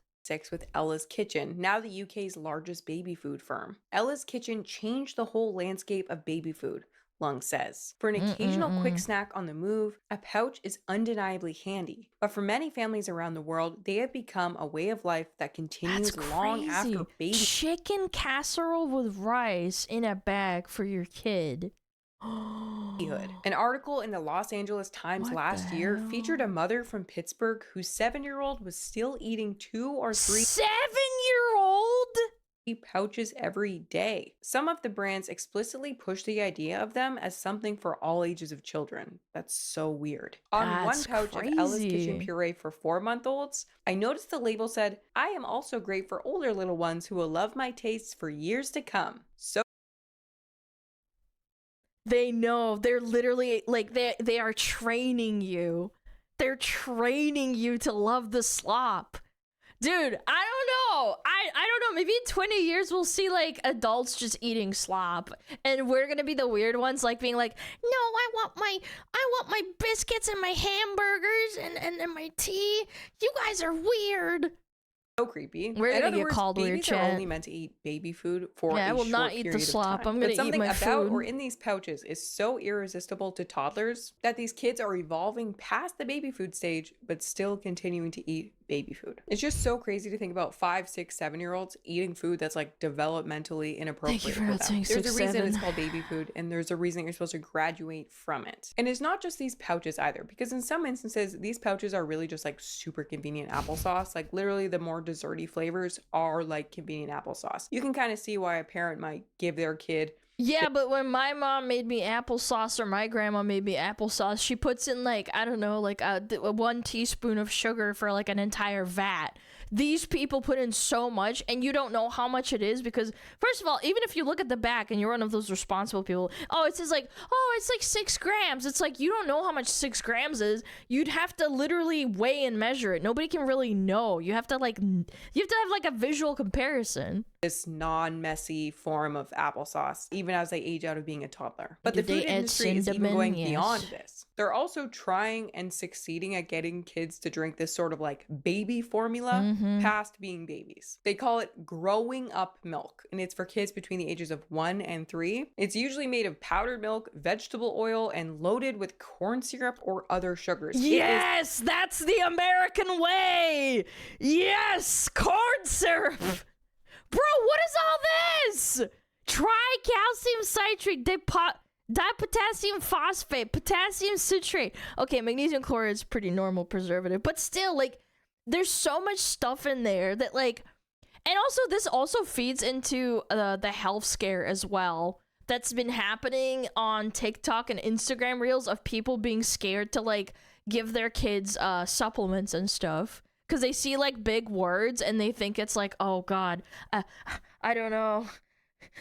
With Ella's Kitchen, now the UK's largest baby food firm. Ella's Kitchen changed the whole landscape of baby food, Lung says. For an occasional quick snack on the move, a pouch is undeniably handy. But for many families around the world, they have become a way of life that continues long after baby. Chicken casserole with rice in a bag for your kid. An article in the Los Angeles Times last year featured a mother from Pittsburgh whose 7-year-old was still eating 2 or 3 7-year-old pouches every day. Some of the brands explicitly push the idea of them as something for all ages of children. That's so weird. On one pouch of Ella's Kitchen puree for 4-month-olds, I noticed the label said, "I am also great for older little ones who will love my tastes for years to come." So they know. They're literally like they are training you. They're training you to love the slop. Dude, I don't know. I don't know. Maybe in 20 years we'll see like adults just eating slop and we're going to be the weird ones like being like, "No, I want my biscuits and my hamburgers and my tea. You guys are weird." So creepy. We're gonna get called weird, chat. Babies are only meant to eat baby food for I will not eat the slop. I'm gonna eat my food. But something about or in these pouches is so irresistible to toddlers that these kids are evolving past the baby food stage, but still continuing to eat baby food. It's just so crazy to think about 5, 6, 7-year-olds eating food that's like developmentally inappropriate for them. There's a reason it's called baby food, and there's a reason you're supposed to graduate from it. And it's not just these pouches either, because in some instances, these pouches are really just like super convenient applesauce. Like literally the more desserty flavors are like convenient applesauce. You can kind of see why a parent might give their kid. Yeah, but when my mom made me applesauce or my grandma made me applesauce, she puts in like, I don't know, like 1 teaspoon of sugar for like an entire vat. These people put in so much and you don't know how much it is because, first of all, even if you look at the back and you're one of those responsible people, it says like, it's like 6 grams. It's like, you don't know how much 6 grams is. You'd have to literally weigh and measure it. Nobody can really know. You have to have like a visual comparison. This non-messy form of applesauce, even as they age out of being a toddler. But the food industry is even going beyond this. They're also trying and succeeding at getting kids to drink this sort of like baby formula past being babies. They call it growing up milk, and it's for kids between the ages of 1 and 3. It's usually made of powdered milk, vegetable oil, and loaded with corn syrup or other sugars. Yes, that's the American way. Yes, corn syrup. Bro, what is all this? Tricalcium citrate, dipotassium phosphate, potassium citrate. Okay, magnesium chloride is pretty normal preservative, but still, like, there's so much stuff in there that, like, and also this also feeds into the health scare as well that's been happening on TikTok and Instagram reels of people being scared to, like, give their kids supplements and stuff. Because they see, like, big words and they think it's like, oh, God, I don't know.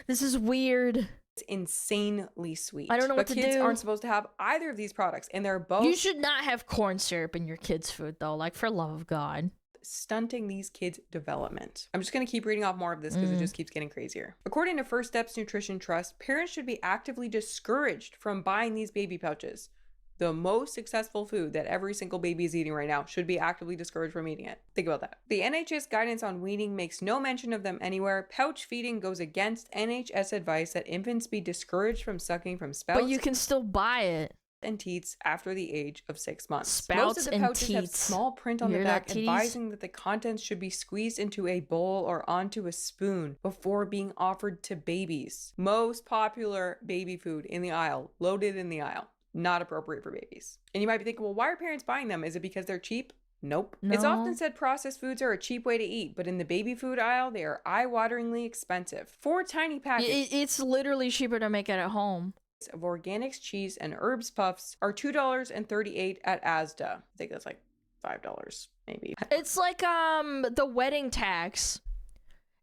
This is weird. It's insanely sweet. I don't know what to do. But kids aren't supposed to have either of these products, and they're both... You should not have corn syrup in your kids' food, though, like, for love of God. Stunting these kids' development. I'm just going to keep reading off more of this because it just keeps getting crazier. According to First Steps Nutrition Trust, parents should be actively discouraged from buying these baby pouches. The most successful food that every single baby is eating right now should be actively discouraged from eating it. Think about that. The NHS guidance on weaning makes no mention of them anywhere. Pouch feeding goes against NHS advice that infants be discouraged from sucking from spouts. But you can still buy it. And teats after the age of 6 months. Spouts Most of the pouches have small print on the back advising that the contents should be squeezed into a bowl or onto a spoon before being offered to babies. Most popular baby food in the aisle, loaded in the aisle. Not appropriate for babies. And you might be thinking, well, why are parents buying them? Is it because they're cheap? Nope. No. It's often said processed foods are a cheap way to eat, but in the baby food aisle, they are eye-wateringly expensive. 4 tiny packets. It's literally cheaper to make it at home. Of organics, cheese, and herbs puffs are $2.38 at Asda. I think that's like $5 maybe. It's like the wedding tax.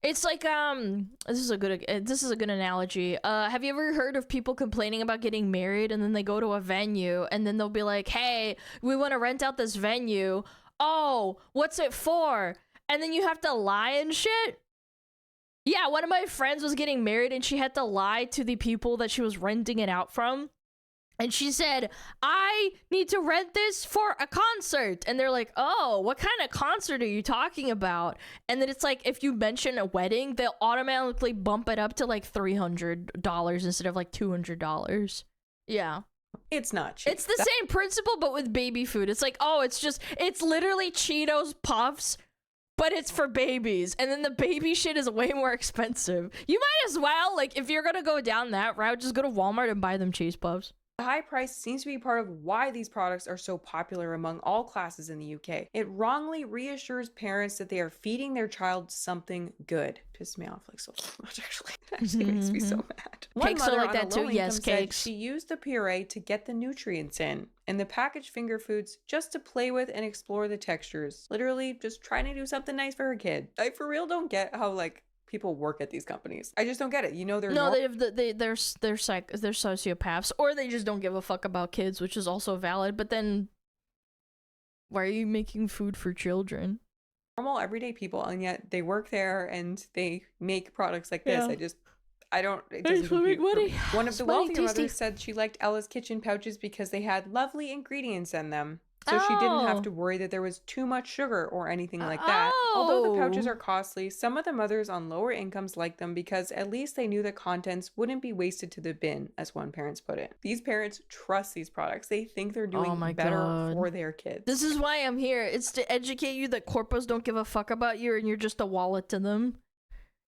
It's like this is a good analogy. Have you ever heard of people complaining about getting married and then they go to a venue and then they'll be like, "Hey, we want to rent out this venue. Oh, what's it for?" And then you have to lie and shit. Yeah, one of my friends was getting married and she had to lie to the people that she was renting it out from. And she said, I need to rent this for a concert. And they're like, oh, what kind of concert are you talking about? And then it's like, if you mention a wedding, they'll automatically bump it up to like $300 instead of like $200. Yeah. It's not cheap. It's the same principle, but with baby food. It's like, oh, it's literally Cheetos Puffs, but it's for babies. And then the baby shit is way more expensive. You might as well, like, if you're gonna go down that route, just go to Walmart and buy them cheese puffs. The high price seems to be part of why these products are so popular among all classes in the UK. It wrongly reassures parents that they are feeding their child something good. Pisses me off like so much, actually. It actually makes me so mad. One Cakes are mother like on that a too. low Yes, income said cakes. she used the puree to get the nutrients in, and the packaged finger foods just to play with and explore the textures. Literally just trying to do something nice for her kid. I for real don't get how, like, people work at these companies. I just don't get it. You know, they're they're sociopaths, or they just don't give a fuck about kids, which is also valid. But then, why are you making food for children? normal everyday people, and yet they work there and they make products like this. Yeah. I don't, it doesn't compute for me. One of the Smelly, wealthier tasty. mothers said she liked Ella's kitchen pouches because they had lovely ingredients in them. So she didn't have to worry that there was too much sugar or anything like that. Although the pouches are costly, some of the mothers on lower incomes like them because at least they knew the contents wouldn't be wasted to the bin, as one parent put it. These parents trust these products. They think they're doing better for their kids. This is why I'm here. It's to educate you that corpos don't give a fuck about you and you're just a wallet to them.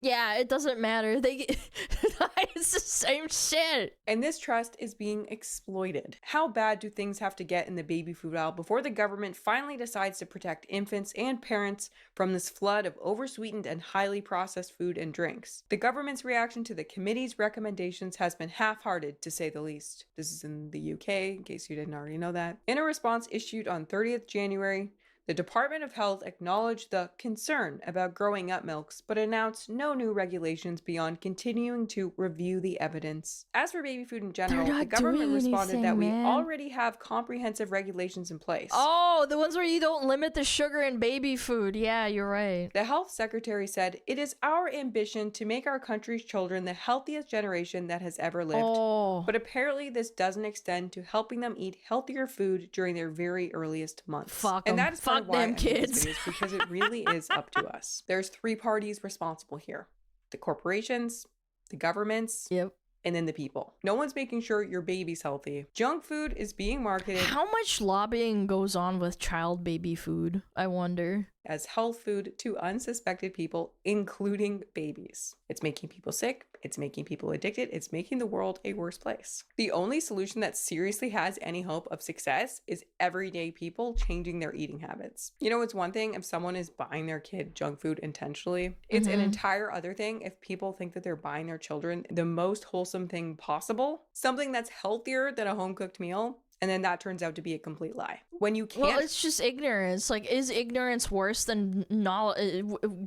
Yeah, it doesn't matter. It's the same shit. And this trust is being exploited. How bad do things have to get in the baby food aisle before the government finally decides to protect infants and parents from this flood of oversweetened and highly processed food and drinks? The government's reaction to the committee's recommendations has been half-hearted, to say the least. This is in the UK, in case you didn't already know that. In a response issued on 30th January, the Department of Health acknowledged the concern about growing up milks, but announced no new regulations beyond continuing to review the evidence. As for baby food in general, the government responded that we already have comprehensive regulations in place. Oh, the ones where you don't limit the sugar in baby food. Yeah, you're right. The health secretary said, "It is our ambition to make our country's children the healthiest generation that has ever lived." Oh. But apparently this doesn't extend to helping them eat healthier food during their very earliest months. Fuck and 'em. that is Fuck why them kids. because it really is up to us. There's three parties responsible here: the corporations, the governments, Yep. and then the people. No one's making sure your baby's healthy. Junk food is being marketed How much lobbying goes on with child baby food? I wonder. as health food to unsuspected people, including babies. It's making people sick, it's making people addicted, it's making the world a worse place. The only solution that seriously has any hope of success is everyday people changing their eating habits. You know, it's one thing if someone is buying their kid junk food intentionally. It's an entire other thing if people think that they're buying their children the most wholesome thing possible, something that's healthier than a home-cooked meal, and then that turns out to be a complete lie. When you can't... Well, it's just ignorance. Like, is ignorance worse than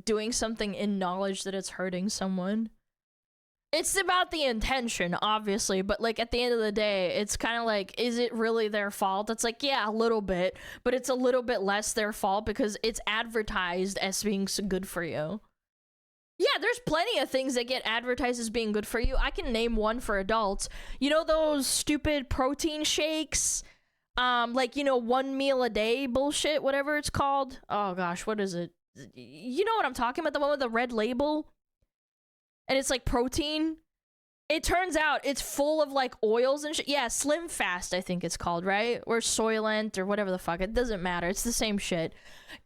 doing something in knowledge that it's hurting someone? It's about the intention, obviously, but like at the end of the day, it's kind of like, is it really their fault? It's like, yeah, a little bit, but it's a little bit less their fault because it's advertised as being so good for you. Yeah, there's plenty of things that get advertised as being good for you. I can name one for adults. You know those stupid protein shakes? Like, you know, 1 meal a day bullshit, whatever it's called. Oh gosh, what is it? You know what I'm talking about? The one with the red label? And it's like protein. It turns out it's full of like oils and shit. Yeah, Slim Fast, I think it's called, right? Or Soylent or whatever the fuck. It doesn't matter. It's the same shit.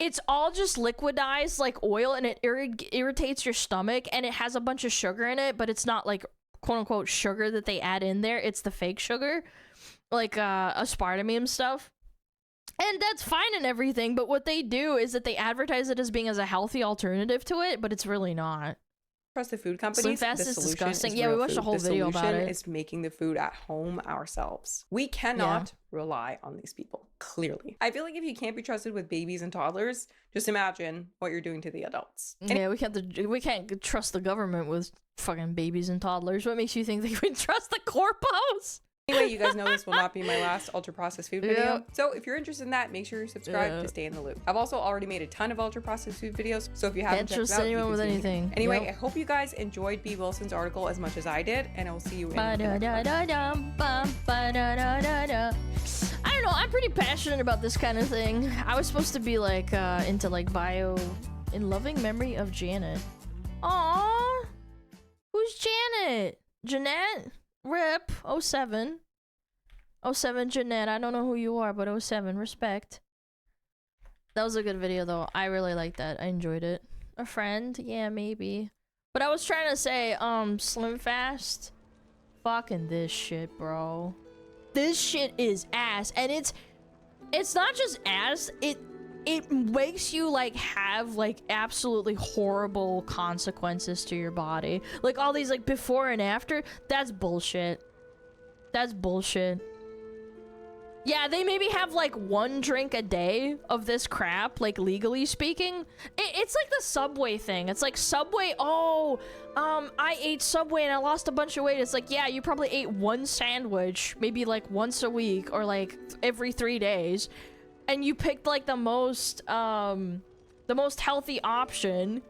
It's all just liquidized like oil, and it irritates your stomach, and it has a bunch of sugar in it, but it's not like quote unquote sugar that they add in there. It's the fake sugar, like aspartame and stuff. And that's fine and everything, but what they do is that they advertise it as being as a healthy alternative to it, but it's really not. Trust the food companies. Slim Fast is disgusting. Yeah, we watched a whole video about it. The solution is making the food at home ourselves. We cannot rely on these people, clearly. I feel like if you can't be trusted with babies and toddlers, just imagine what you're doing to the adults. Yeah, we can't trust the government with fucking babies and toddlers. What makes you think they would trust the corpos? Anyway, you guys know this will not be my last ultra processed food video. Yeah. So if you're interested in that, make sure you're subscribed to stay in the loop. I've also already made a ton of ultra processed food videos, so if you haven't checked it out, you can with see anything. Anyway, I hope you guys enjoyed B. Wilson's article as much as I did, and I will see you in the next one. I don't know, I'm pretty passionate about this kind of thing. I was supposed to be like into like bio in loving memory of Janet. Aww. Who's Janet? Jeanette? Rip. 07. 07 Jeanette. I don't know who you are, but 07. Respect. That was a good video though. I really liked that. I enjoyed it. A friend? Yeah, maybe. But I was trying to say, Slim Fast. Fucking this shit, bro. This shit is ass. And it's not just ass, it makes you like have like absolutely horrible consequences to your body. Like all these like before and after, that's bullshit. That's bullshit. Yeah, they maybe have like 1 drink a day of this crap, like legally speaking. It's like the Subway thing. It's like Subway, I ate Subway and I lost a bunch of weight. It's like, yeah, you probably ate 1 sandwich, maybe like once a week or like every 3 days. And you picked like the most healthy option,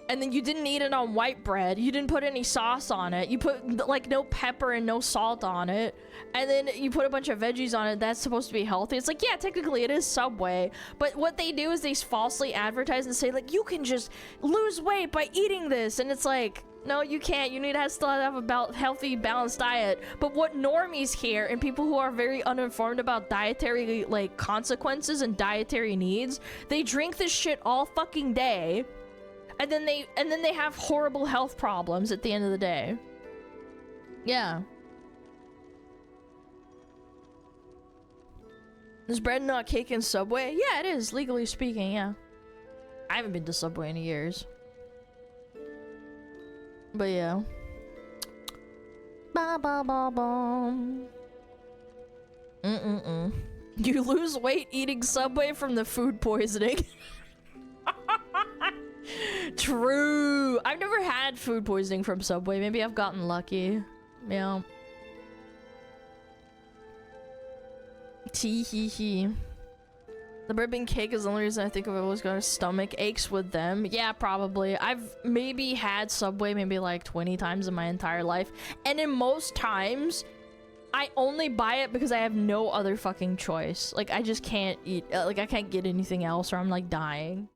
and then you didn't eat it on white bread. You didn't put any sauce on it. You put like no pepper and no salt on it, and then you put a bunch of veggies on it. That's supposed to be healthy. It's like, yeah, technically it is Subway, but what they do is they falsely advertise and say like, you can just lose weight by eating this, and it's like, no, you can't. You need to still have a healthy, balanced diet. But what normies here and people who are very uninformed about dietary like consequences and dietary needs, they drink this shit all fucking day, and then they have horrible health problems at the end of the day. Yeah. Is bread not cake in Subway? Yeah, it is, legally speaking, yeah. I haven't been to Subway in years. But yeah. Ba ba ba bum. You lose weight eating Subway from the food poisoning. True. I've never had food poisoning from Subway. Maybe I've gotten lucky. Yeah. Tee hee hee. The bread and cake is the only reason I think of it was going to stomach aches with them. Yeah, probably. I've maybe had Subway maybe like 20 times in my entire life. And in most times, I only buy it because I have no other fucking choice. Like, I just can't eat, like, I can't get anything else or I'm like dying.